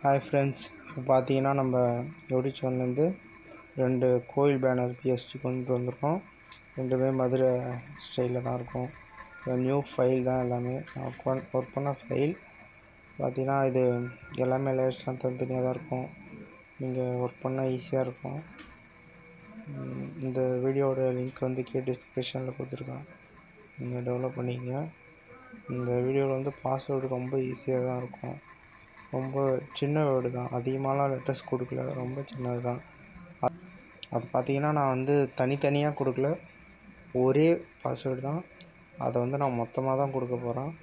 Hi friends, இப்போ பார்த்தீங்கன்னா நம்ம யூடியூப் சேனல்லேருந்து 2 கோயில் பேனர் பிஎஸ்டி கொண்டு வந்திருக்கோம். ரெண்டுமே மதுரை ஸ்டைலில் தான் இருக்கும். நியூ ஃபைல் தான் எல்லாமே. ஒர்க் பண்ண ஃபைல் பார்த்தீங்கன்னா இது எல்லாமே லேயர்ஸ்லாம் தனித்தனியாக தான் இருக்கும். நீங்கள் ஒர்க் பண்ணால் ஈஸியாக இருக்கும். இந்த வீடியோட லிங்க் வந்து கீழே டிஸ்கிரிப்ஷனில் கொடுத்துருக்கேன். நீங்கள் டெவலப் பண்ணிக்கங்க. இந்த வீடியோவில் பாஸ்வேர்டு ரொம்ப ஈஸியாக தான் இருக்கும். ரொம்ப சின்ன வேர்டு தான், அதிகமாகலாம் லெட்டர்ஸ் கொடுக்கல, ரொம்ப சின்னது தான். அது பார்த்தீங்கன்னா நான் தனித்தனியாக கொடுக்கல, ஒரே பாஸ்வேர்டு தான். அதை நான் மொத்தமாக தான் கொடுக்க போகிறேன்.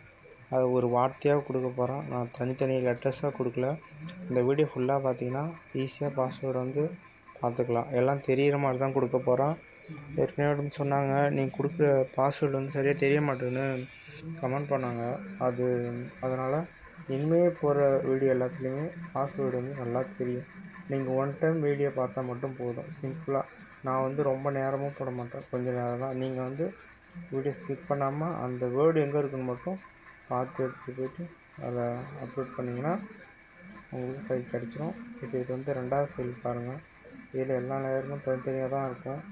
அது ஒரு வார்த்தையாக கொடுக்க போகிறேன். நான் தனித்தனி லெட்டர்ஸாக கொடுக்கல. இந்த வீடியோ ஃபுல்லாக பார்த்தீங்கன்னா ஈஸியாக பாஸ்வேர்டு பார்த்துக்கலாம். எல்லாம் தெரிகிற மாதிரி தான் கொடுக்க போகிறேன். ஏற்கனவே சொன்னாங்க, நீங்கள் கொடுக்குற பாஸ்வேர்டு சரியாக தெரிய மாட்டேன்னு கமெண்ட் பண்ணாங்க. அதனால் இனிமேல் போகிற வீடியோ எல்லாத்துலேயுமே பாஸ்வேர்டு நல்லா தெரியும். நீங்கள் ஒன் டைம் வீடியோ பார்த்தா மட்டும் போதும். சிம்பிளாக நான் ரொம்ப நேரமும் போட மாட்டேன், கொஞ்சம் நேரம் தான். நீங்கள் வீடியோ ஸ்கிப் பண்ணாமல் அந்த வேர்டு எங்கே இருக்குன்னு மட்டும் பார்த்து எடுத்துகிட்டு போய்ட்டு அதை அப்லோட் பண்ணிங்கன்னா உங்களுக்கு ஃபைல் கிடச்சிரும். இப்போ இது 2வது ஃபைல் பாருங்கள். இதில் எல்லா லேயருமே தனித்தனியாக தான் இருக்கும்.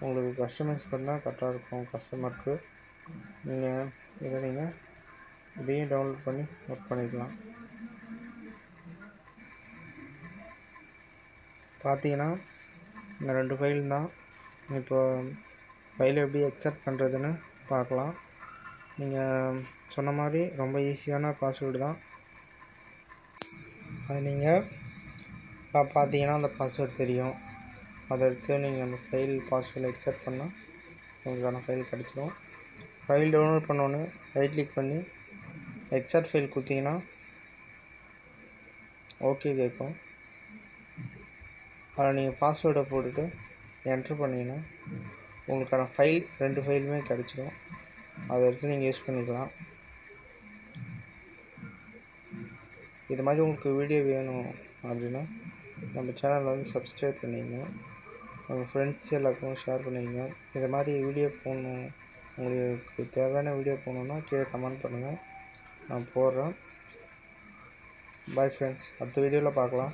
உங்களுக்கு கஸ்டமைஸ் பண்ணால் கரெக்டாக இருக்கும் கஸ்டமருக்கு. நீங்கள் இதையும் டவுன்லோட் பண்ணி ஒர்க் பண்ணிக்கலாம். பார்த்தீங்கன்னா இந்த 2 ஃபைல் தான். இப்போ ஃபைலை எப்படி அக்செப்ட் பண்ணுறதுன்னு பார்க்கலாம். நீங்கள் சொன்ன மாதிரி ரொம்ப ஈஸியான பாஸ்வேர்டு தான். அது நீங்கள் பார்த்தீங்கன்னா அந்த பாஸ்வேர்டு தெரியும். அதை எடுத்து நீங்கள் அந்த ஃபைல் பாஸ்வேர்டை அக்செப்ட் பண்ணால் உங்களுக்கான ஃபைல் கிடச்சிடும். ஃபைல் டவுன்லோட் பண்ணோன்னு ரைட் கிளிக் பண்ணி எக்ஸாக்ட் ஃபைல் கொடுத்தீங்கன்னா ஓகே கேட்கும். அதில் நீங்கள் பாஸ்வேர்டை போட்டுட்டு என்ட்ரு பண்ணிங்கன்னா உங்களுக்கான ஃபைல் 2 ஃபைலுமே கிடச்சிடும். அதை எடுத்து நீங்கள் யூஸ் பண்ணிக்கலாம். இது மாதிரி உங்களுக்கு வீடியோ வேணும் அப்படின்னா நம்ம சேனலில் சப்ஸ்கிரைப் பண்ணிக்கங்க. உங்கள் ஃப்ரெண்ட்ஸ் எல்லாருக்கும் ஷேர் பண்ணிக்கங்க. இது மாதிரி வீடியோ போடணும், உங்களுக்கு தேவையான வீடியோ போடணுன்னா கீழே கமெண்ட் பண்ணுங்கள், நான் போடுறேன். பாய் ஃப்ரெண்ட்ஸ், அடுத்த வீடியோவில் பார்க்கலாம்.